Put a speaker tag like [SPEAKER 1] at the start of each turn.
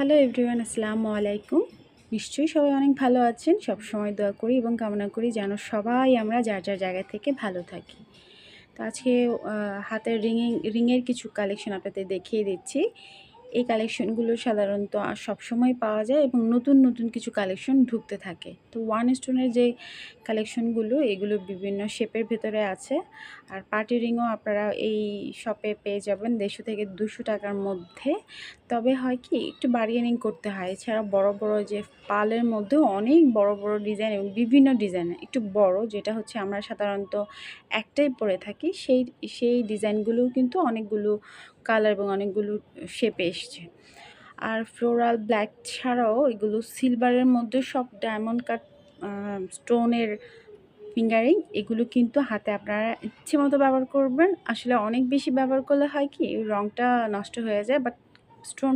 [SPEAKER 1] Hello everyone, আসসালামু আলাইকুম। নিশ্চয়ই সবাই অনেক ভালো আছেন। সবসময় দোয়া করি এবং কামনা করি যেন সবাই আমরা যার যার জায়গা থেকে ভালো থাকি। তো আজকে হাতের রিংয়ের কিছু কালেকশন আপনাদের দেখিয়ে দিচ্ছি। এই কালেকশনগুলো সাধারণত সবসময় পাওয়া যায় এবং নতুন নতুন কিছু কালেকশন ঢুকতে থাকে। তো ওয়ান স্টোনের যে কালেকশনগুলো, এগুলো বিভিন্ন শেপের ভেতরে আছে। আর পার্টি রিংও আপনারা এই শপে পেয়ে যাবেন 150 থেকে 200 টাকার মধ্যে। তবে হয় কি, একটু বার্গেনিং করতে হয়। এছাড়া বড় বড় যে পালের মধ্যেও অনেক বড় বড় ডিজাইন এবং বিভিন্ন ডিজাইনের একটু বড়, যেটা হচ্ছে আমরা সাধারণত একটাই পরে থাকি, সেই ডিজাইনগুলোও কিন্তু অনেকগুলো কালার এবং অনেকগুলো শেপে এসছে। আর ফ্লোরাল ব্ল্যাক ছাড়াও এগুলো সিলভারের মধ্যে সব ডায়মন্ড কাট স্টোনের ফিঙ্গারিং, এগুলো কিন্তু হাতে আপনারা ইচ্ছে মতো ব্যবহার করবেন। আসলে অনেক বেশি ব্যবহার করলে হয় কি, রঙটা নষ্ট হয়ে যায়, বাট স্টোন